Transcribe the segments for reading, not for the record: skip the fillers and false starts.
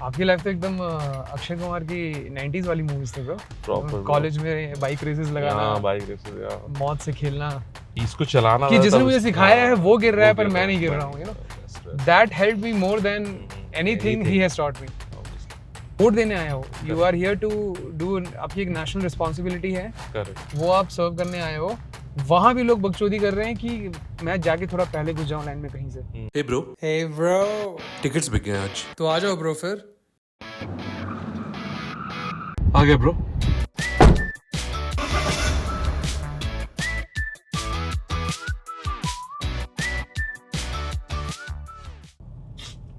आपकी लाइफ तो एकदम अक्षय कुमार की 90s वाली मूवीज थी ब्रो। प्रॉपर कॉलेज में बाइक रेसेस लगाना, बाइक रेसेस यार, मौत से खेलना, इसको चलाना कि था जिसने तब मुझे सिखाया है वो गिर रहा है पर मैं नहीं गिर मैं रहा हूँ, you know Yes, that help me more than anything he anything. Has taught me. Vote देने आए हो, you are here to do, आपकी एक नेशनल रिस्पॉन्सिबिलिटी है, Correct. वो आप सर्व करने आए हो। वहाँ भी लोग बकचोदी कर रहे हैं कि मैं जाके थोड़ा पहले घुस जाऊँ लाइन में कहीं से। Hey bro, hey bro, tickets बिक गए आज। तो आ जाओ ब्रो फिर। आ गया ब्रो।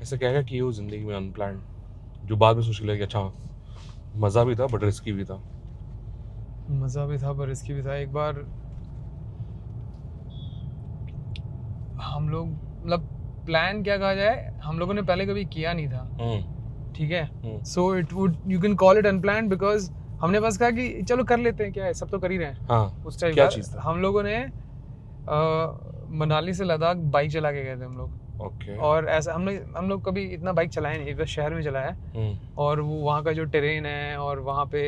ऐसा क्या क्या किया हो जिंदगी में अनप्लान्ड, जो बाद में सोच के लगे कि अच्छा मजा भी था बट रिस्की भी था? मज़ा भी था पर रिस्की भी था। एक बार हम लोग, मतलब प्लान क्या कहा जाए, हम लोगों ने पहले कभी किया नहीं था, ठीक है। So it would, you can call it unplanned, because हमने बस कहा कि चलो कर लेते हैं, क्या है, सब तो कर ही रहे हैं। हाँ, उस टाइम क्या पर चीज़ था? हम लोगों ने मनाली से लद्दाख बाइक चला के गए थे हम लोग। ओके। और ऐसा हम लोग कभी इतना बाइक चलाए नहीं, बस शहर में चलाया है। और वो वहाँ का जो टेरेन है और वहाँ पे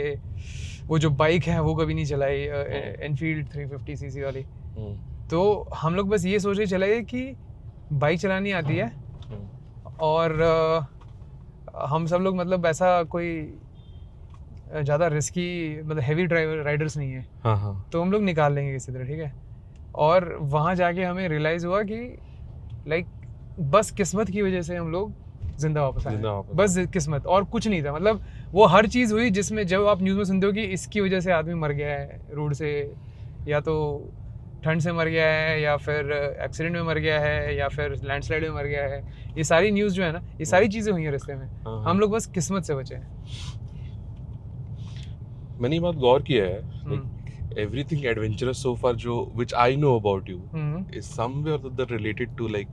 वो जो बाइक है वो कभी नहीं चलाई, एनफील्ड 350 सीसी वाली। तो हम लोग बस ये सोच के चले गए कि बाइक चलानी आती है और हम सब लोग मतलब ऐसा कोई ज़्यादा रिस्की, मतलब हैवी राइडर्स नहीं है। हाँ हाँ। तो हम लोग निकाल लेंगे किसी तरह, ठीक है। और वहाँ जाके हमें रियलाइज़ हुआ कि लाइक बस किस्मत की वजह से हम लोग जिंदा वापस आए। बस किस्मत, और कुछ नहीं था। मतलब वो हर चीज़ हुई जिसमें जब आप न्यूज़ में सुनते हो कि इसकी वजह से आदमी मर गया है रोड से, या तो ठंड से मर गया है, या फिर एक्सीडेंट में मर गया है, या फिर लैंडस्लाइड में मर गया है, ये सारी न्यूज़ जो है ना, ये सारी चीज़ें हुई हैं रास्ते में। हम लोग बस किस्मत से बचे हैं। मैंने ये बात गौर किया है, everything adventurous so far जो which I know about you is somewhere or other related to like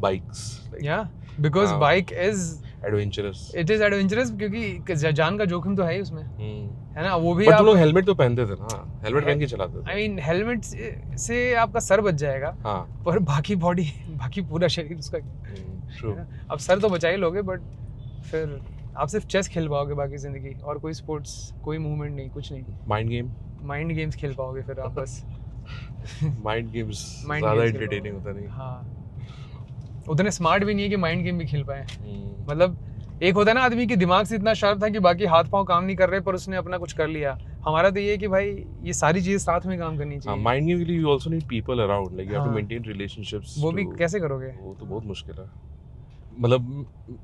bikes, like या because bike is adventurous. It is adventurous, क्योंकि जान का जोखिम तो है ही उसमें, है ना। वो भी बट आप, तुम लोग हेलमेट तो पहनते थे ना, हेलमेट पहन के चलाते थे। आई मीन हेलमेट से आपका सर बच जाएगा, हाँ, पर बाकी बॉडी, बाकी पूरा शरीर उसका, ट्रू। है ना? अब सर तो बचा ही लोगे, बट फिर आप सिर्फ चेस खेल पाओगे बाकी जिंदगी, और कोई स्पोर्ट्स, कोई मूवमेंट नहीं, कुछ नहीं। माइंड गेम्स खेल पाओगे फिर आप बस। माइंड गेम्स Mind ज्यादा games खेल एंटरटेनिंग होता नहीं। हाँ, उतने स्मार्ट भी नहीं है कि माइंड गेम भी खेल पाए। मतलब एक होता है ना आदमी के दिमाग से इतना शार्प था कि बाकी हाथ पांव काम नहीं कर रहे, पर उसने अपना कुछ कर लिया। हमारा तो ये है कि भाई ये सारी चीजें साथ में काम करनी चाहिए। माइंड गेम के लिए you also need people around, like you have to हाँ। Maintain relationships. वो भी कैसे करोगे? वो तो बहुत मुश्किल है। मतलब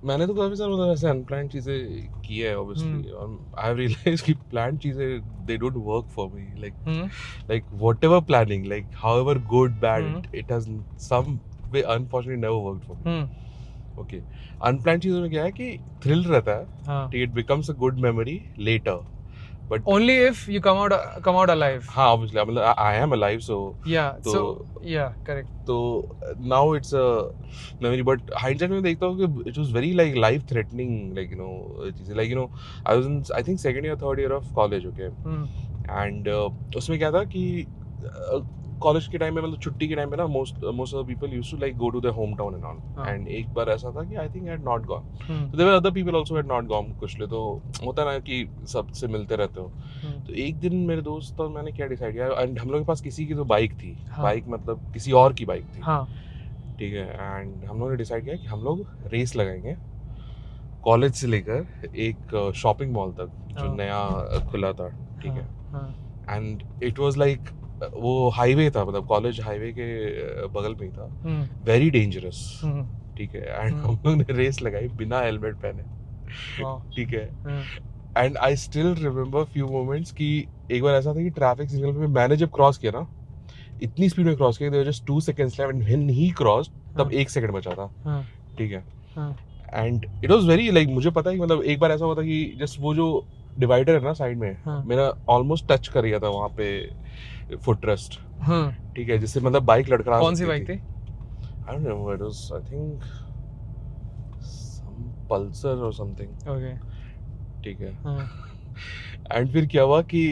मैंने तो काफी सारे मतलब ऐसे अनप्लान्ड चीजें की है ऑब्वियसली, और आई हैव रियलाइज्ड कि प्लान्ड चीजें they don't work for me, like whatever planning, like however good bad it has some way unfortunately never worked for me. Okay, unplanned चीजों में क्या है कि थ्रिल रहता है, हाँ, ठीक, it becomes a good memory later, but only if you come out alive. हाँ obviously मतलब I am alive, so Yeah, तो so yeah, correct. तो now it's a memory, but hindsight में देखता हूँ कि it was very like life threatening, like you know चीजें, like you know I was in I think second year third year of college, okay, and उसमें क्या था कि college के टाइम में, मतलब छुट्टी के टाइम में ना, most of people used to like go to their home town and all, and एक बार ऐसा था कि I think had not gone, तो there were other people also had not gone, कुछ लोग तो होता ना कि सबसे मिलते रहते हो। तो एक दिन मेरे दोस्त और मैंने क्या डिसाइड किया, एंड हम लोग के पास किसी की तो बाइक थी, बाइक मतलब किसी और की बाइक थी, ठीक है, एंड हम लोगों ने डिसाइड किया कि हम लोग रेस लगाएंगे कॉलेज से लेकर एक शॉपिंग मॉल तक जो नया खुला था, ठीक है, एंड इट वाज लाइक वो हाईवे था, मतलब कॉलेज हाईवे के बगल में ही था, वेरी डेंजरस, ठीक है, एंड हम लोग ने रेस लगाई बिना हेलमेट पहने, ठीक है, and I still remember few moments कि एक बार ऐसा था कि ट्रैफिक सिग्नल पे मैंने जब क्रॉस किया ना, इतनी स्पीड में क्रॉस किया, there just 2 seconds left, and when he crossed तब 1 सेकंड बचा था, ठीक है, and it was very like, मुझे पता है कि मतलब एक बार ऐसा हुआ था कि जस्ट वो जो डिवाइडर है ना साइड में, मेरा ऑलमोस्ट टच कर गया था वहाँ पे फुट रेस्ट, ठीक है, जिससे मतलब बाइक लड़खड़ा। कौन सी बाइक थी? I don't know, it was I think some Pulsar or something, okay, ठीक है, एंड फिर क्या हुआ कि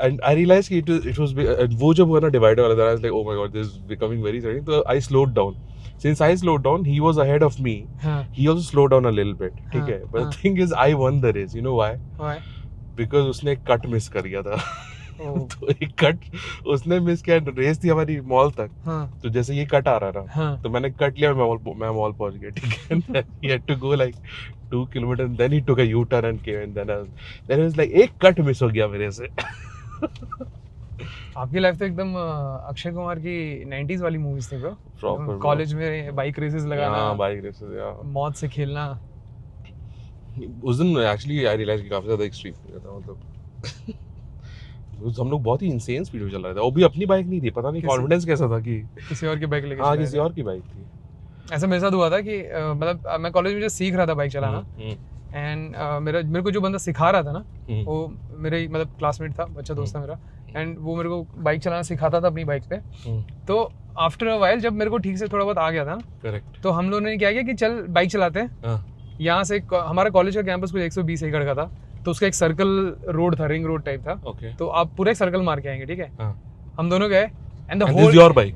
एंड आई रियलाइज कि इट वाज वो जब हुआ ना डिवाइडर वाला, I was like oh my God this is becoming very threatening, तो I slowed down since I slowed down, he was ahead of me. He also slowed down a little bit. ठीक है. But the thing is, I won the race. You know why? Why? Because उसने एक cut miss कर गया था. तो एक cut उसने मिस किया. रेस थी हमारी मॉल तक. तो जैसे ये कट आ रहा था, तो मैंने कट लिया. मैं मॉल पहुंच गया. ठीक है. He had to go like 2 kilometers. And then he took a U-turn and came. And then it was like एक कट मिस हो गया मेरे से. आपकी लाइफ तो एकदम अक्षय कुमार की 90s वाली मूवीज थी ब्रो. कॉलेज में बाइक रेसेस लगाना. हाँ, बाइक रेसेस यार. मौत से खेलना. उस दिन एक्चुअली आई रियलाइज कि काफी ज्यादा एक्सट्रीम हो गया था. मतलब हम लोग बहुत ही इंसेन स्पीड में चल रहे थे. वो भी अपनी बाइक नहीं थी. पता नहीं कॉन्फिडेंस कैसा था कि किसी और की बाइक लेके. हाँ, किसी और की बाइक थी. ऐसा मेरे साथ हुआ था कि मतलब मैं कॉलेज में जब सीख रहा था बाइक चलाना, एंड मेरे को जो बंदा सिखा रहा था ना, वो मेरे मतलब क्लासमेट था, अच्छा दोस्त था मेरा. एंड वो मेरे को बाइक चलाना सिखाता था अपनी बाइक पे. तो आफ्टर अ वाइल जब मेरे को ठीक से थोड़ा बहुत आ गया था ना, करेक्ट, तो हम लोगों ने क्या किया कि चल बाइक चलाते हैं. यहाँ से हमारा कॉलेज का कैंपस कुछ 120 एकड़ का था. तो उसका एक सर्कल रोड था, रिंग रोड टाइप था. तो आप पूरा एक सर्कल मार के आएंगे. ठीक है. हम दोनों गए and the whole your bike.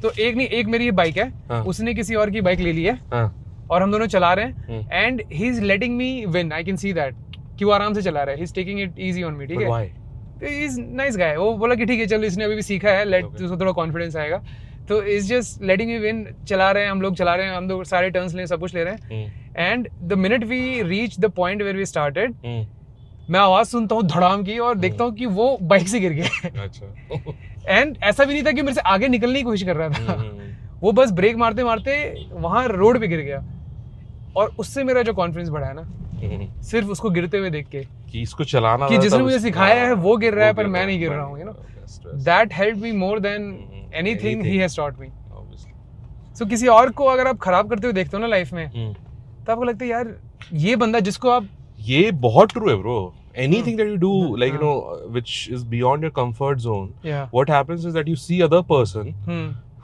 तो एक मेरी बाइक है, उसने किसी और की बाइक ले ली है, और हम दोनों चला रहे हैं. And he is letting me win. I can see that कि वो आराम से चला रहा है. He is taking it easy on me. ठीक है. He is nice guy. वो बोला कि ठीक है चल, इसने अभी भी सीखा है, लेट उसको थोड़ा कॉन्फिडेंस आएगा. तो is just letting me win. चला रहे हैं हम लोग, हम लोग सारे टर्न्स ले, सब कुछ ले रहे हैं. And the minute we reach the point where we started, मैं आवाज सुनता हूँ धड़ाम की, और देखता हूँ कि वो बाइक से गिर गया. अच्छा. एंड ऐसा भी नहीं था कि मेरे से आगे निकलने की कोशिश कर रहा था. वो बस ब्रेक मारते मारते वहां रोड पे गिर गया. और उससे मेरा जो कॉन्फिडेंस बढ़ा है ना, सिर्फ उसको गिरते हुए देख के, कि इसको चलाना, कि जिसने मुझे सिखाया है वो गिर रहा है पर मैं नहीं गिर रहा हूँ. You know, that helped me more than anything he has taught me. So किसी और को अगर आप खराब करते हुए देखते हो ना लाइफ में, तो आपको लगता है यार ये बंदा जिसको आप, ये बहुत ट्रू है bro. Anything that you do, like you know, which is beyond your comfort zone, what happens is that you see other person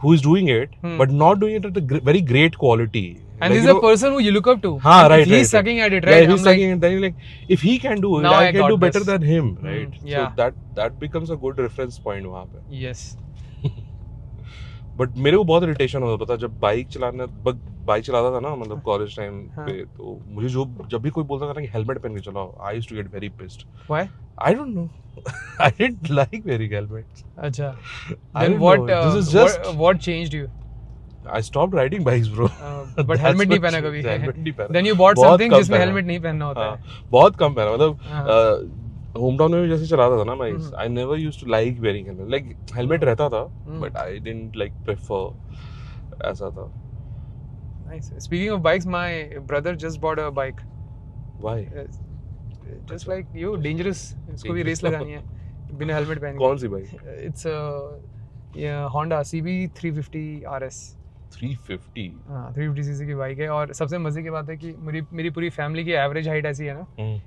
who is doing it, but not doing it at a very great quality. And like, this is a person who you look up to. Haan, right. He's sucking at it, right? Yeah, he's sucking it. Then you're like, if he can do it, I can do better than him, right? So that becomes a good reference point वहाँ पे. Yes. But मेरे को बहुत irritation होता था जब bike चलाता था ना, मतलब कॉलेज टाइम पे. तो मुझे जब भी कोई बोलता था ना कि हेलमेट पहन के चलाओ, I used to get very pissed. Why? I don't know. I didn't like wearing helmets. अच्छा. Then what changed you? I stopped riding bikes, bro. But helmet नहीं पहना कभी. Helmet नहीं पहना. Then you bought something जिसमें helmet नहीं पहनना होता है. बहुत कम पहना. मतलब होम टाउन में भी जैसे चलाता था ना मैं, I never used to like wearing helmet. Like helmet रहता था, but I didn't like prefer. ऐसा था. Nice. Speaking of bikes, my brother just bought a bike. Why? Just like you, dangerous. इसको भी रेस लगानी है बिना हेलमेट पहने. कौन सी bike? It's Honda CB 350 RS. 350? हाँ, 350 सीसी की बाइक है. और सबसे मजे की बात है कि मेरी पूरी फैमिली की एवरेज हाइट ऐसी है ना,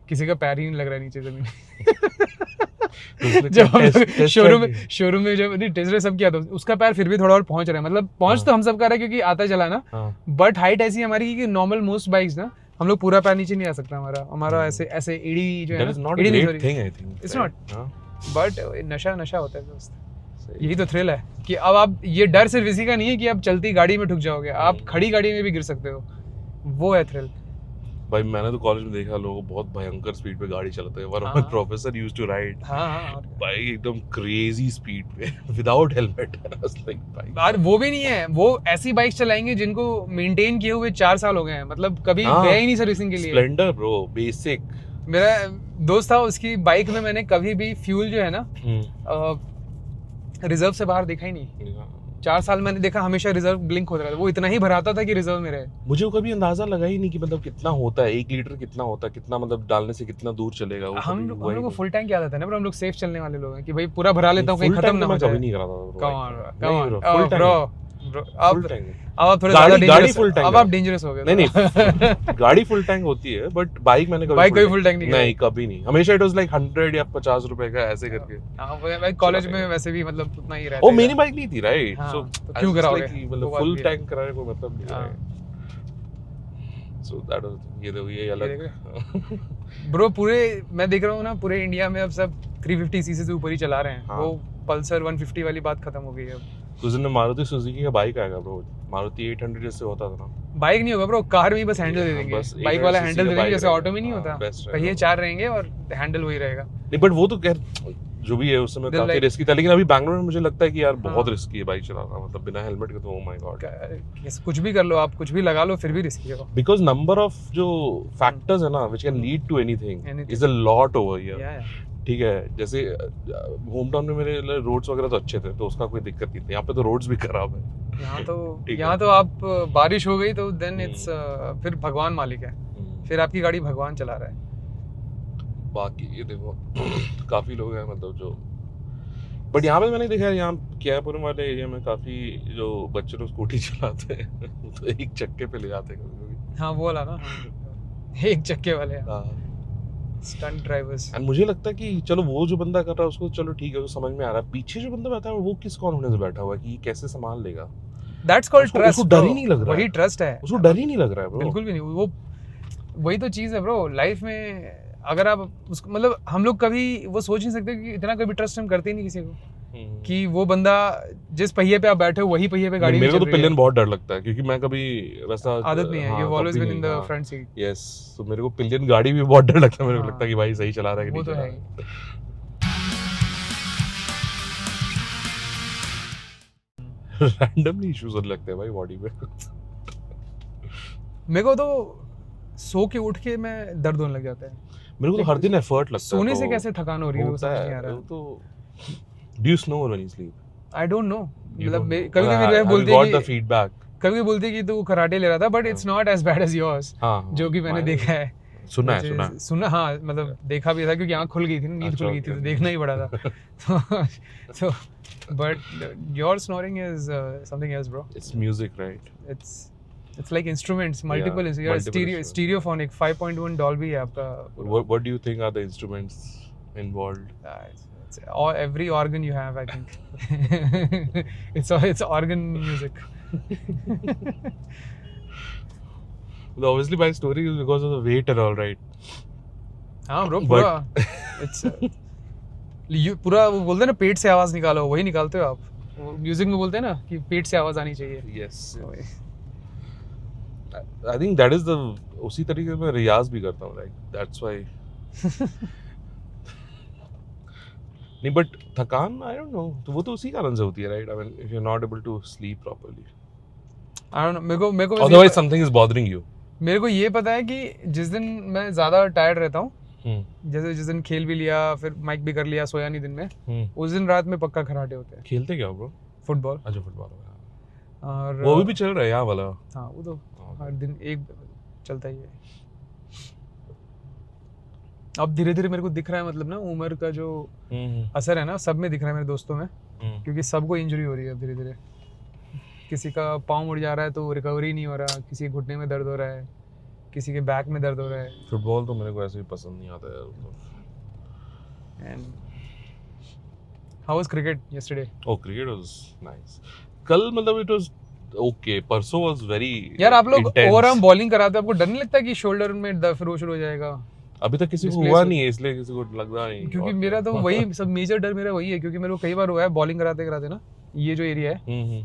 किसी का पैर ही नहीं लग रहा है नीचे जमीन. जब हम शोरूम में जब टेस्ट ड्राइव सब किया था, उसका पैर फिर भी थोड़ा और पहुंच रहा है. मतलब पहुंच तो हम सब कर रहे हैं क्योंकि आता चला ना, बट हाइट ऐसी हमारी कि नॉर्मल मोस्ट बाइक्स ना, हम लोग पूरा पैर नीचे नहीं आ सकता. हमारा ऐसे एड़ी जो है ना, एड़ी नहीं, इट्स नॉट, बट नशा होता है दोस्त. यही तो थ्रिल है कि अब आप, ये डर सिर्फ इसी का नहीं है कि आप चलती गाड़ी में ठुक जाओगे, आप खड़ी गाड़ी में भी गिर सकते हो. वो है थ्रिल. भाई मैंने तो कॉलेज में देखा लोगों को बहुत भयंकर स्पीड पे गाड़ी चलाते हैं. One of my professor used to ride bike एकदम क्रेजी स्पीड पे विदाउट हेलमेट. यार वो भी नहीं है, वो ऐसी बाइक चलाएंगे जिनको मेंटेन किए हुए 4 साल हो गए हैं. मतलब कभी गए ही नहीं सर्विसिंग के लिए. Splendor bro, basic. मेरा दोस्त था, उसकी बाइक में मैंने कभी भी फ्यूल जो है ना रिजर्व से बाहर देखा ही नहीं. 4 साल मैंने देखा, हमेशा रिजर्व ब्लिंक होता था. वो इतना ही भराता था कि रिजर्व में रहे. मुझे कभी अंदाजा लगा ही नहीं कि मतलब कितना होता है 1 लीटर, कितना होता है, कितना मतलब डालने से कितना दूर चलेगा. हम लोग को फुल टैंक याद आता है ना, पर हम लोग सेफ चलने वाले लोग हैं कि भाई पूरा भरा लेता हूं, कहीं खत्म ना हो जाए. कभी नहीं करा था ब्रो. अब थोड़े ज्यादा डेंजरस, अब आप डेंजरस हो गए. नहीं गाड़ी फुल टैंक होती है, बट बाइक मैंने कभी, बाइक कोई फुल टैंक नहीं, कभी नहीं. हमेशा इट वाज लाइक 100 या 50 रुपए का ऐसे करके. हां भाई, कॉलेज में वैसे भी मतलब उतना ही रहता है. ओ मेरी बाइक नहीं थी, राइट? सो क्यों कराओगे, मतलब फुल टैंक कराने कोई मतलब नहीं है. सो दैट वाज, ये देखो ये अलग ब्रो. पूरे मैं देख रहा हूं ना, पूरे इंडिया में अब सब 350 सीसी से ऊपर ही चला रहे हैं. वो पल्सर 150 वाली बात खत्म हो गई है अब. उस दिन मारुति सुजुकी का बाइक आएगा ब्रो, मारुति 800 जैसे होता था ना, बाइक नहीं होगा ब्रो, कार में ही बस हैंडल दे देंगे, बस बाइक वाला 800cc हैंडल दे का देंगे जैसे बाइक ऑटो में नहीं रहेगा। होता, बेस्ट पहिए 4 रहेंगे और हैंडल वही रहेगा। नहीं बट वो तो खैर जो भी है उस समय काफी रिस्की था, लेकिन अभी बैंगलोर में मुझे लगता है कि यार बहुत रिस्की है बाइक चलाना, मतलब बिना हेलमेट के तो ओ माय गॉड, कुछ भी कर लो आप, कुछ भी लगा लो फिर भी रिस्की है। बिकॉज नंबर ऑफ जो फैक्टर्स है ना which can lead to anything is a lot over here. ठीक है, जैसे होम टाउन में मेरे रोड्स वगैरह तो अच्छे थे तो उसका कोई दिक्कत नहीं थी, यहाँ पे तो रोड्स भी खराब है। यहाँ तो आप बारिश हो गई तो देन इट्स फिर भगवान मालिक है, फिर आपकी गाड़ी भगवान चला रहा है। बाकी ये देखो काफी लोग हैं मतलब जो, बट यहाँ पे मैंने देखा है यहाँ कियापुरम वाले एरिया में काफी जो बच्चे लोग स्कूटी चलाते हैं वो तो एक चक्के पे ले जाते हैं कभी-कभी। हाँ वो वाला ना, एक चक्के वाले स्टंट ड्राइवर्स। एंड मुझे लगता है कि चलो वो जो बंदा कर रहा है उसको चलो ठीक है, उसको समझ में आ रहा है, पीछे जो बंदा बैठा है वो किस कौन होने से बैठा हुआ है कि ये कैसे संभाल लेगा। That's called trust. उसको डर ही नहीं लग रहा है, वही ट्रस्ट है, उसको डर ही नहीं लग रहा है ब्रो, बिल्कुल भी नहीं। वो वही तो चीज़ है ब्रो लाइफ में, अगर आप उसको मतलब हम लोग कभी वो सोच नहीं सकते कि इतना कभी ट्रस्ट हम करते ही नहीं किसी को कि वो बंदा जिस पहिए पे आप बैठे हो वही पहिए पे गाड़ी मेरे को तो पिलियन बहुत डर लगता है क्योंकि मैं कभी वैसा आदत नहीं है, you always been in the front seat. Yes, तो मेरे को पिलियन गाड़ी भी बहुत डर लगता है, मेरे को लगता है कि भाई सही चला रहा है कि नहीं चला रहा है। रैंडमली इश्यूज होने लगते हैं भाई बॉडी में। मेरे को तो सो के उठ के मैं दर्द होने लग जाता है, मेरे को तो हर दिन एफर्ट लगता है, सोने से कैसे थकान हो रही है वो समझ नहीं आ रहा। तो do you snore when you sleep? I don't no, मतलब कभी-कभी मेरे बोलते हैं कि गॉट द फीडबैक, कभी बोलते हैं कि तू कराटे ले रहा था, but it's not as bad as yours, जो कि मैंने देखा है, सुना हाँ, मतलब देखा भी था क्योंकि आँख खुल गई थी, नींद खुल गई थी तो देखना ही पड़ा था। तो but your snoring is something else bro. It's music right, It's like instruments, multiple is your stereophonic 5.1 Dolby है आपका। What do you think are the instruments involved? It's every organ you have, I think. It's organ music. Well, obviously my story is because of the weight and all, right? हाँ bro, पूरा पूरा वो बोलते हैं ना पेट से आवाज निकालो, वही निकालते हो आप। म्यूजिक में बोलते हैं ना कि पेट से आवाज आनी चाहिए। Yes. I think that is the उसी तरीके से मैं रियाज भी करता हूँ, like that's why। नहीं बट थकान I don't know, तो वो तो उसी कारण से होती है right? I mean if you're not able to sleep properly। I don't know, मेरे को otherwise something is bothering you। मेरे को ये पता है कि जिस दिन मैं ज़्यादा टायर्ड रहता हूँ, जैसे जिस दिन खेल भी लिया फिर माइक भी कर लिया, सोया नहीं दिन में, उस दिन रात में पक्का खराटे होते हैं। खेलते क्या ब्रो? फुटबॉल। अच्छा फुटबॉल, और वो भी चल रहा है यहाँ वाला। हाँ वो तो हर दिन एक चलता ही है। अब धीरे धीरे मेरे को दिख रहा है, मतलब ना उम्र का जो असर है ना सब में दिख रहा है मेरे दोस्तों में, क्योंकि सबको इंजरी हो रही है धीरे धीरे। किसी का पाँव मुड़ जा रहा है तो रिकवरी नहीं हो रहा, किसी के घुटने में दर्द हो रहा है, किसी के बैक में दर्द हो रहा है। फुटबॉल तो मेरे को ऐसे भी पसंद नहीं आता है। And how was cricket yesterday? Oh cricket was nice. कल मतलब इट वाज ओके, परसों वाज वेरी यार आप लोग ओवरआर्म बॉलिंग कराते हो, आपको डर नहीं लगता कि शोल्डर में दर्द फिर शुरू हो जाएगा? अभी तक किसी को हुआ नहीं है इसलिए किसी को लग रहा नहीं, क्योंकि मेरा तो वही सब मेजर डर मेरा वही है, क्योंकि मेरे को कई बार हुआ है बॉलिंग कराते कराते ना, ये जो एरिया है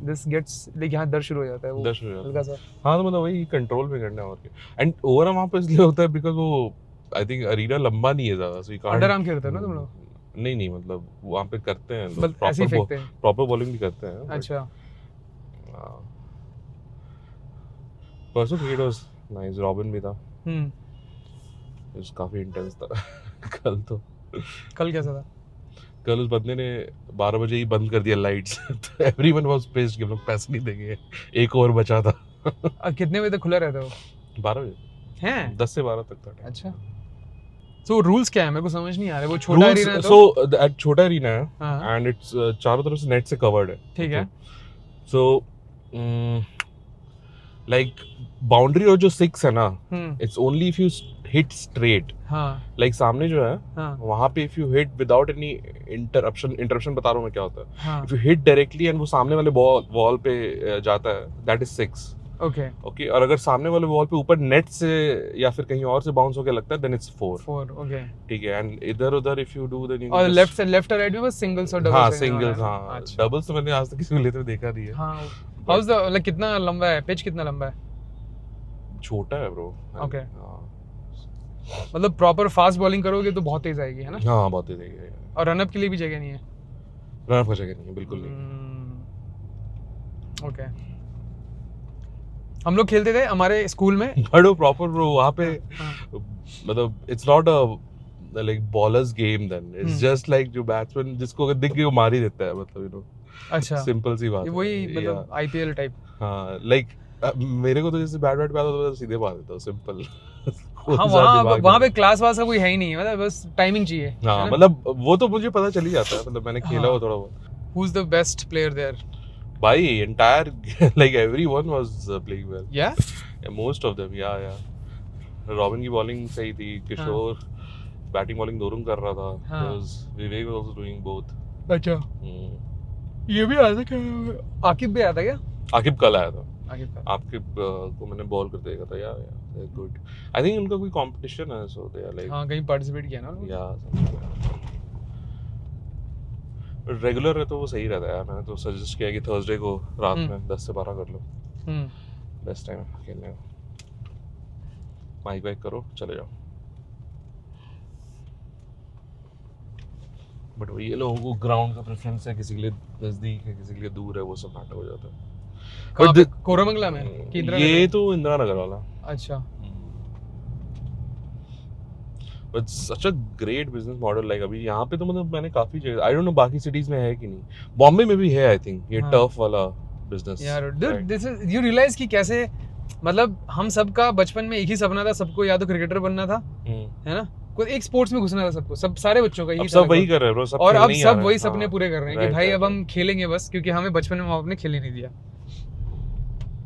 दिस गेट्स लाइक यहाँ दर्द शुरू हो जाता है, वो हल्का सा। हाँ तो मतलब वही कंट्रोल में करना है और क्या। एंड ओवरआर्म वहाँ पे इसलिए होता है बिकॉज वो आई थिंक अरीना लंबा नहीं है ज्यादा, सो यू कांट। अंडरआर्म खेलते हो ना तुम लोग? नहीं मतलब वहाँ पे करते हैं लोग, ऐसे ही फेंकते हैं, प्रॉपर बॉलिंग भी करते हैं। अच्छा परसों क्रिकेट वाज नाइस, रॉबिन भी था, काफी इंटेंस था। कल कैसा था? कल उस बंदे ने 12 बजे ही बंद कर दिया लाइट्स, तो एवरीवन वाज पिस्ड कि हम लोग पैसे नहीं देंगे, एक ओवर बचा था। कितने बजे तक खुला रहता है वो? 12 बजे हैं, 10 से 12 तक था। अच्छा, सो रूल्स क्या है मेरे को समझ नहीं आ रहा है। वो छोटा एरिना है, सो दैट छोटा एरिना है एंड इट्स चारों तरफ से नेट से कवर्ड है, ठीक है। सो लाइक बाउंड्री और जो 6 है ना, it's only if you hit straight. हाँ लाइक सामने जो है वहां पे if you hit without any interruption बता रहा हूँ मैं क्या होता है। If you hit directly and वो सामने वाले वॉल पे जाता है, दैट इज 6। ओके ओके, और अगर सामने वाले वॉल पे ऊपर नेट से या फिर कहीं और से बाउंस होके लगता है देन इट्स 4. ओके. ठीक है, एंड इधर उधर इफ यू डू देन और लेफ्ट और राइट में बस सिंगल्स और डबल्स. हाँ सिंगल्स. हाँ डबल्स तो मैंने आज तक किसी को लेते हुए देखा नहीं है. हाँ. हाउस द लाइक कितना लंबा है पिच, कितना लंबा है? छोटा है ब्रो. ओके. मतलब प्रॉपर फास्ट बॉलिंग करोगे तो बहुत तेज आएगी, है ना? हाँ बहुत तेज आएगी. और रनअप के लिए भी जगह नहीं है? रनअप का जगह नहीं है, बिल्कुल नहीं. ओके. हम लोग खेलते थे हमारे स्कूल में. बड़ो प्रॉपर ब्रो वहाँ पे. मतलब it's not a like bowlers game then. It's just like जो बैट्समैन जिसको अगर दिख गई वो मार ही देता है, मतलब यू नो. अच्छा. सिंपल सी बात है. वही मतलब आईपीएल टाइप. हाँ लाइक मेरे को तो जैसे बैट पे आता तो सीधे मार देता हूँ, सिंपल. हाँ वहाँ पे क्लास वास का कोई है ही नहीं, मतलब बस टाइमिंग चाहिए. हाँ मतलब वो तो मुझे पता चल ही जाता है, मतलब मैंने खेला हुआ थोड़ा बहुत. Who is the best player there? भाई entire like everyone was playing well. Yeah? Yeah, most of them. Yeah. Robin की बॉलिंग सही थी, किशोर बैटिंग बॉलिंग दोनों कर रहा था. विवेक was also doing both. अच्छा. ये भी आया था क्या? आकिब भी आया था क्या? आकिब कल आया था. आकिब को मैंने बॉल करते देखा था. या गुड. आई थिंक उनका कोई कंपटीशन है, सो दे आर लाइक. हाँ कहीं पार्टिसिपेट किया ना. या रेगुलर है तो वो सही रहता है यार. मैंने तो सजेस्ट किया कि थर्सडे को रात में 10 से 12 कर लो. बेस्ट टाइम है खेलने का. माइक वाइक करो, चले जाओ. बट वो ये लोगों को ग्राउंड का प्रेफरेंस है, किसी के लिए नजदीक है, किसी के लिए दूर है, वो सब मैटर हो जाता है. कोरमंगला में कि ये तो इंदिरा नगर वाला. अच्छा. But such a great business model. like अभी यहाँ पे तो मतलब मैंने काफी जगह, I don't know बाकी cities में है कि नहीं. बॉम्बे में भी है I think ये टर्फ वाला business. यार this is you realize कि कैसे, मतलब हम सबका बचपन में एक ही सपना था, सबको या तो क्रिकेटर बनना था, है ना, कोई एक स्पोर्ट्स में घुसना था सबको, सब सारे बच्चों का यही. सब वही कर रहे हैं ब्रो, सब. और अब सब वही सपने पूरे कर रहे हैं कि भाई अब हम खेलेंगे बस, क्योंकि हमें बचपन में माँ बाप ने खेलने नहीं दिया.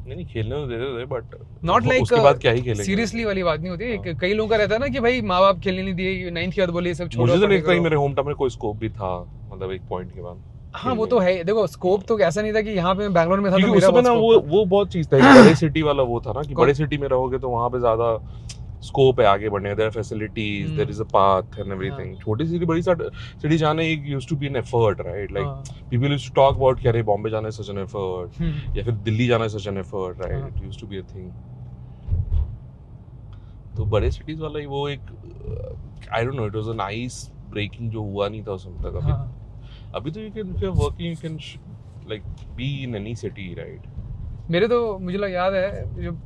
नहीं खेलने तो देते थे, बट नॉट लाइक उसके बाद क्या ही खेलेंगे. सीरियसली वाली बात नहीं होती. कई लोगों का रहता है ना कि भाई माँ बाप खेलने नहीं दिए, 9th के बाद बोले सब छोड़ो. मुझे तो लगता है मेरे होम टाउन में कोई स्कोप भी था, मतलब एक पॉइंट के बाद. हाँ वो तो है. देखो स्कोप तो ऐसा नहीं था कि यहाँ पे बैंगलोर में था तो मेरा ना वो बहुत चीज था. बड़े सिटी वाला वो था ना कि बड़े सिटी में रहोगे तो वहाँ पे ज्यादा स्कोप है आगे बढ़ने. There are facilities, there is a path and everything. छोटी सिटी बड़ी सिटी जाने एक used to be an effort, right. Like people used to talk about कि अरे बॉम्बे जाना इज सच एन एफर्ट, या फिर दिल्ली जाना is such an effort, right. It used to be a thing. तो बड़े सिटीज वाला ही वो एक I don't know, it was a nice breaking जो हुआ नहीं था उस समय तक. अभी तो you can if you are working you can like be in any city, right. मेरे तो मुझे याद है जो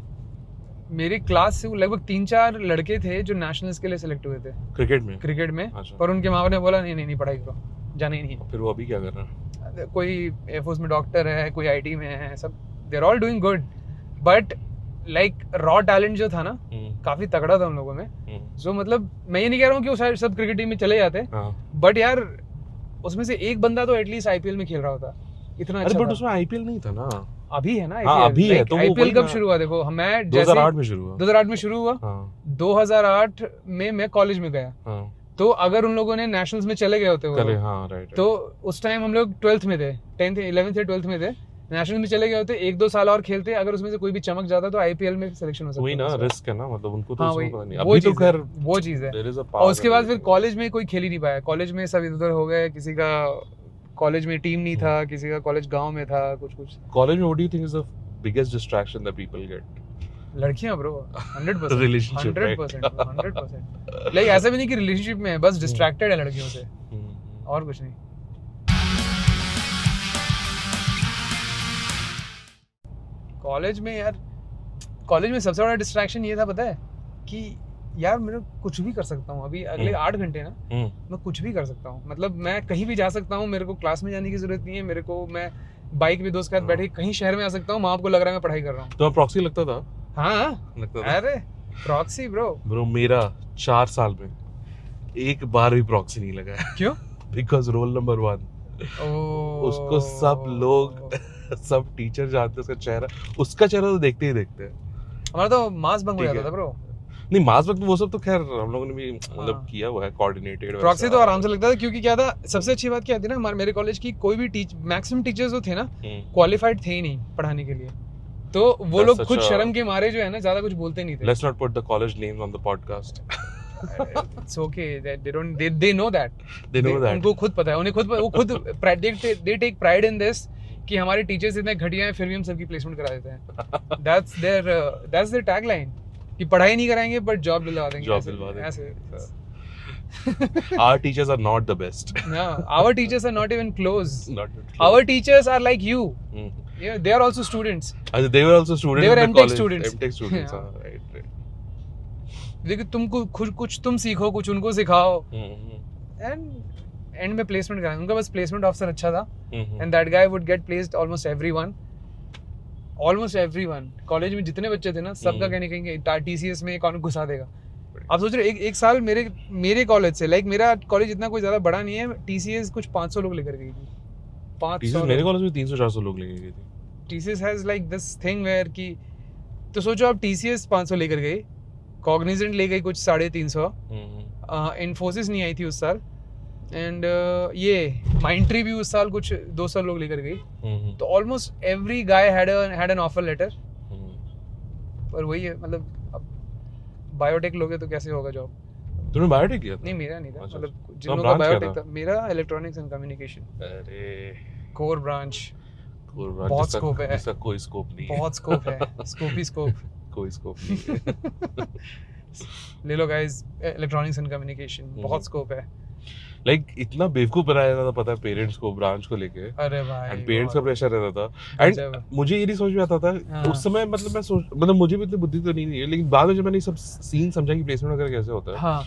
मेरी क्लास से लगभग 3-4 लड़के थे जो नेशनल्स के लिए सिलेक्ट हुए थे क्रिकेट में. अच्छा. पर उनके माँ बाप ने बोला नहीं पढ़ाई करो, जाना ही नहीं है. फिर वो अभी क्या कर रहा है? कोई एयरफोर्स में डॉक्टर है, कोई आईटी में है, सब they are all doing good. But like raw talent जो था ना काफी तगड़ा था उन लोगों में. जो मतलब मैं ये नहीं कह रहा हूँ कि वो सब क्रिकेट टीम में चले जाते, बट यार उसमें से एक बंदा तो एटलीस्ट आईपीएल में खेल रहा होता. इतना अच्छा. बट उसमें आईपीएल नहीं था ना. अभी है ना आईपीएल. अभी है तो आईपीएल कब शुरू हुआ? देखो मैं 2008 में शुरू हुआ. 2008 में शुरू हुआ. 2008 में मैं कॉलेज में गया. तो अगर उन लोगों ने नेशनल्स में चले गए होते वो, तो उस टाइम हम लोग 12th में थे, 10th 11th या 12th में थे, नेशनल में चले गए होते, 1-2 साल और खेलते, अगर उसमें से कोई भी चमक जाता तो आईपीएल में सिलेक्शन हो सकता. वही ना रिस्क है ना, मतलब उनको तो पता नहीं. अभी तो खैर वो चीज है. और उसके बाद फिर कॉलेज में कोई खेल ही नहीं पाया. कॉलेज में सब इधर हो गए, किसी का कॉलेज में टीम नहीं था, किसी का कॉलेज गांव में था, कुछ. कॉलेज में what do you think is the biggest distraction that people get? लड़कियां ब्रो. 100% रिलेशनशिप 100%. लाइक ऐसा भी नहीं कि रिलेशनशिप में है, बस डिस्ट्रैक्टेड है लड़कियों से, और कुछ नहीं. कॉलेज में सबसे बड़ा डिस्ट्रैक्शन ये था, पता है, कि यार मैं कुछ भी कर सकता हूँ अभी अगले 8 घंटे ना. मैं कुछ भी कर सकता हूँ, मतलब मैं कहीं भी जा सकता हूँ. मेरे को क्लास में जाने की जरूरत नहीं है. मेरे को मैं बाइक में दोस्त के साथ बैठे कहीं शहर में आ सकता हूँ. माँ बाप को लग रहा है मैं पढ़ाई कर रहा हूँ. तो प्रॉक्सी लगता था. हाँ लगता था. अरे प्रॉक्सी ब्रो मेरा 4 साल में एक बार भी प्रॉक्सी नहीं लगा. क्यों? बिकॉज रोल नंबर 1 उसको सब लोग सब टीचर जानते, उसका चेहरा तो देखते ही देखते हैं. हमारा तो मास बंक हो जाता था ब्रो. नहीं मास वक्त वो सब तो खैर हम लोगों ने भी मतलब किया हुआ है, कोऑर्डिनेटेड. प्रॉक्सी तो आराम से लगता था, क्योंकि क्या था, सबसे अच्छी बात क्या थी ना, मेरे कॉलेज की कोई भी मैक्सिमम टीचर्स जो थे ना क्वालिफाइड थे ही नहीं पढ़ाने के लिए. तो वो That's लोग such खुद a- शर्म के मारे जो है ना ज्यादा कुछ बोलते नहीं थे. Let's not put the college names on the podcast. It's okay. They know that. They know that. उनको खुद पता है. उन्हें खुद वो खुद they take pride in this कि हमारे टीचर्स इतने घटिया हैं फिर भी हम सबकी प्लेसमेंट करा देते हैं. That's their tagline कि पढ़ाई नहीं कराएंगे बट जॉब दिलवा देंगे. Job दिलवा देंगे. ऐसे. Our teachers are not the best. No, our teachers are not even close. Not the truth. Our teachers are like you. Mhm. Yeah, they are also students. They were also students. They were in the M.Tech college. students. M.Tech students. Yeah. हाँ, right. देखो तुमको कुछ तुम सीखो कुछ उनको सिखाओ Mhm. And में प्लेसमेंट कराएंगे. उनका बस प्लेसमेंट ऑफिसर अच्छा था Mhm. And that guy would get placed almost everyone. College में जितने बच्चे थे ना सबका कहने कहेंगे टीसीएस में कौन घुसा देगा. आप सोच रहे एक साल मेरे कॉलेज से लाइक मेरा कॉलेज इतना कोई ज्यादा बड़ा नहीं है. टीसीएस कुछ 500 लोग लेकर गई थी. 500 मेरे कॉलेज में 300-400 लोग लेके गए थे. TCS has like this thing where कि तो सोचो आप TCS 500 लेकर गई, Cognizant ले गई कुछ 350, Infosys नहीं आई थी उस साल एंड ये Mindtree भी उस साल कुछ 200 लोग लेकर गई. तो almost every guy had an offer letter. पर वही है मतलब अब बायोटेक लोगे तो कैसे होगा जॉब. तूने बायोटेक किया था? नहीं मेरा नहीं था. अच्छा, मतलब जिन लोगों का branch क्या बायोटेक था मेरा इलेक्ट्रॉनिक्स एंड कम्युनिकेशन अरे कोर ब्रांच. बहुत बहुत scope है. इसका कोई स्कोप नहीं. बहुत स्कोप है. स्कोप ही स्कोप. कोई स्कोप नहीं. ले लो गाइस इलेक्ट्रॉनिक्स एंड कम्युनिकेशन बहुत स्कोप है. लाइक इतना बेवकूफ बनाया जाता था पता है पेरेंट्स को ब्रांच को लेके. अरे भाई एंड पेरेंट्स का प्रेशर रहता था एंड मुझे ये नहीं समझ में आता था उस समय. मतलब मैं सोच मतलब मुझे भी इतनी बुद्धि तो नहीं है लेकिन बाद में जब मैंने सब सीन समझा कि प्लेसमेंट वगैरह कैसे होता है. हाँ.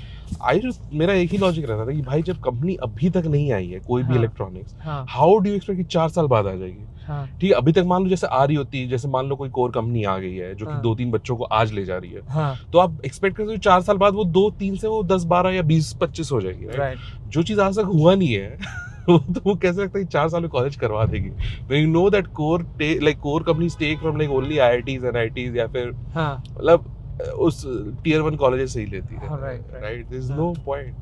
मेरा एक ही लॉजिक रहता था कि भाई जब कंपनी अभी तक नहीं आई है कोई भी हाँ. इलेक्ट्रॉनिक्स हाँ. हाउ डू यू एक्सपेक्ट कि 4 साल बाद आ जाएगी. हाँ. ठीक है अभी तक मान लो जैसे आ रही होती है जैसे मान लो कोई कोर कंपनी आ गई है जो कि हाँ. 2-3 बच्चों को आज ले जा रही है. हाँ. तो आप एक्सपेक्ट करते हो 4 साल बाद वो 2-3 से वो 10-12 या 20-25 हो जाएगी. राइट. जो चीज आज तक हुआ नहीं है तो वो कैसे लगता है 4 साल में कॉलेज करवा देगी. You know that core companies take from like only IITs NITs या फिर हाँ. मतलब उस tier 1 कॉलेजेस से ही लेती है. Right. Right there is no point.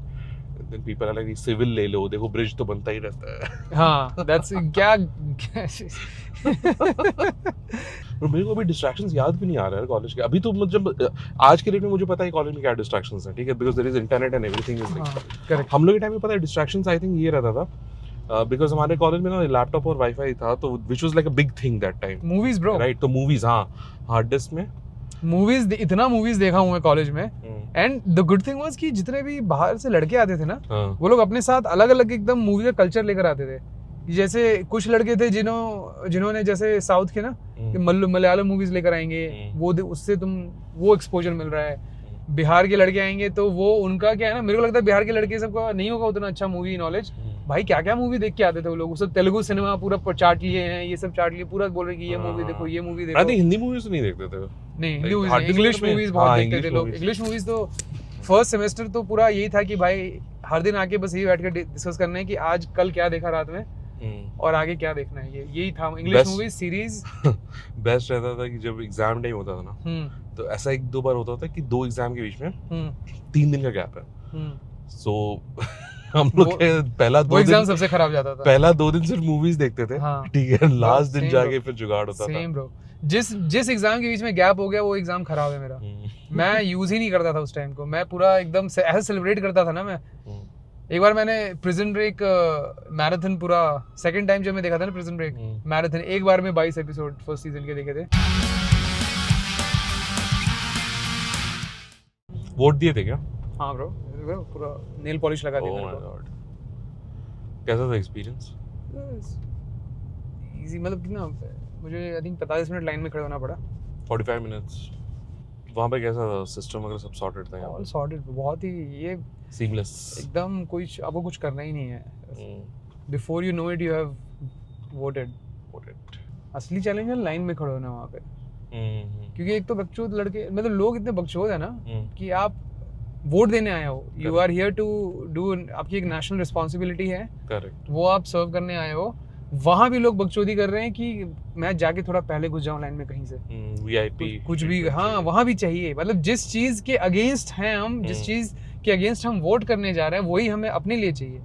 Then people are like civil ले लो देखो ब्रिज तो बनता ही रहता है. हाँ. दैट्स क्या और मेरे को अभी डिस्ट्रैक्शंस याद भी नहीं आ रहा है कॉलेज के. अभी तो मतलब आज के डेट में मुझे पता है कॉलेज में क्या डिस्ट्रैक्शंस हैं. ठीक है because there is internet and everything is correct. हम लोग के टाइम में पता है डिस्ट्रैक्शंस आई थिंक ये रहता था बिकॉज हमारे कॉलेज में ना लैपटॉप और वाईफाई था तो which was like a big thing that time. Movies bro. Right. तो मूवीज हाँ हार्ड डिस्क में मूवीज इतना मूवीज देखा हूँ मैं कॉलेज में and the good thing was कि जितने भी बाहर से लड़के आते थे ना वो लोग अपने साथ अलग अलग एकदम मूवी का कल्चर लेकर आते थे. जैसे कुछ लड़के थे जिन्होंने जैसे साउथ के ना मलयालम मूवीज लेकर आएंगे वो उससे वो एक्सपोजर मिल रहा है. बिहार के लड़के आएंगे तो वो उनका क्या है ना मेरे को लगता है बिहार के लड़के सबका नहीं होगा उतना अच्छा मूवी नॉलेज. भाई क्या क्या मूवी देख के आते थे वो लोग. सब तेलुगु सिनेमा पूरा चाट लिए हैं ये सब चाट लिए पूरा बोल रहे कि ये मूवी देखो ये मूवी देखो. आई थिंक हिंदी मूवीज नहीं देखते थे. नहीं इंग्लिश मूवीज बहुत देखते थे लोग. इंग्लिश मूवीज तो फर्स्ट सेमेस्टर तो पूरा यही था कि भाई हर दिन आके बस यही बैठ के डिस्कस करना है कि आज कल क्या देखा रात में और आगे क्या देखना है. यही था इंग्लिश मूवीज सीरीज. बेस्ट रहता था कि जब एग्जाम टाइम होता था ना तो ऐसा 1-2 बार होता था कि 2 एग्जाम के बीच में 3 दिन का गैप है. सो हम लोग पहला 2 एग्जाम सबसे खराब जाता था. पहला 2 दिन सिर्फ मूवीज देखते थे. ठीक है लास्ट दिन जाके फिर जुगाड़ होता था. Same bro. जिस एग्जाम के बीच में गैप हो गया वो एग्जाम खराब है मेरा. मैं यूज ही नहीं करता था उस टाइम को. मैं पूरा एकदम ऐसे सेलिब्रेट करता था ना मैं. एक बार मैंने प्रिजन ब्रेक मैराथन पूरा सेकंड टाइम जब मैं देखा था ना प्रिजन ब्रेक मैराथन एक बार में 22 एपिसोड फर्स्ट सीजन के देखे थे. वोट दिए थे क्या? हाँ ब्रो पूरा नेल पॉलिश लगा दिया. Oh my God. कैसा था एक्सपीरियंस? इजी मतलब कितना मुझे आई थिंक 45 मिनट लाइन में खड़े होना पड़ा. 45 मिनट्स. वहाँ पे कैसा था सिस्टम वगैरह सब सॉर्टेड था? All sorted. बहुत ही ये सीमलेस एकदम कोई आपको कुछ करना ही नहीं है. Before you know it you have voted. असली चैलेंज है लाइन में खड़े होना वहाँ पे. क्योंकि एक तो बकचोद लड़के मतलब लोग इतने बकचोद है ना कि आप वोट देने आए हो. You are here to do आपकी एक नेशनल रिस्पॉन्सिबिलिटी है. करेक्ट. वो आप सर्व करने आए हो. वहाँ भी लोग बकचोदी कर रहे हैं कि मैं जाके थोड़ा पहले घुस जाऊं लाइन में कहीं से. VIP कुछ भी. हाँ वहाँ भी चाहिए. मतलब जिस चीज के अगेंस्ट हैं हम जिस चीज के अगेंस्ट हम वोट करने जा रहे हैं वही हमें अपने लिए चाहिए.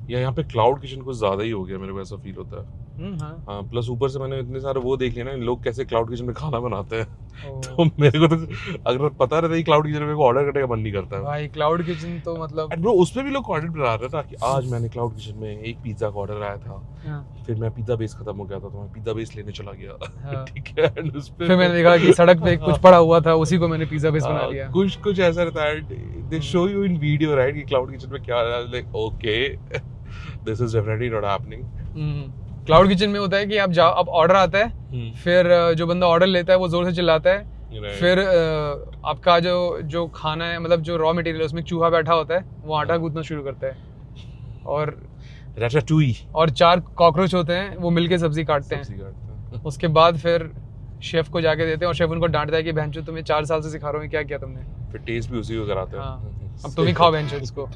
या यहाँ पे क्लाउड किचन कुछ ज्यादा ही हो गया, मेरे को ऐसा फील होता है। हाँ, प्लस ऊपर से मैंने इतने सारे वो देख लिया ना, लोग कैसे क्लाउड किचन में खाना बनाते हैं। तो मेरे को तो अगर पता रहता है क्लाउड किचन में, को ऑर्डर करने का मन नहीं करता है भाई। क्लाउड किचन तो मतलब एंड ब्रो उसमें भी लोग कंटेंट बना रहे था कि आज मैंने क्लाउड किचन में एक पिज्जा का ऑर्डर आया था, फिर मैं पिज्जा बेस खत्म हो गया था तो मैं पिज्जा बेस लेने चला गया। ठीक है, एंड उस पे फिर मैंने देखा कि सड़क पे कुछ पड़ा हुआ था, उसी को मैंने पिज्जा बेस बना लिया। कुछ ऐसा रहता है, दे show you in video right कि क्लाउड किचन में क्या है, like okay this is definitely not happening. Cloud kitchen में होता है कि आप जाओ, अब ऑर्डर आता है, फिर जो बंदा ऑर्डर लेता है वो जोर से चिल्लाता है, फिर आपका जो खाना है, मतलब जो रॉ मटेरियल है उसमें चूहा बैठा होता है, वो आटा गूंथना शुरू करता है, और रैटाटूई और 4 कॉकरोच होते हैं, वो मिलके सब्जी काटते हैं। उसके बाद फिर शेफ को जाके देते हैं और शेफ उनको डांटता है कि बहनचोद तुम्हें 4 साल से सिखा रहा हूँ, क्या किया तुमने, फिर टेस्ट भी उसी को कराते हैं। हाँ, अब तुम ही खाओ बहनचोद इसको।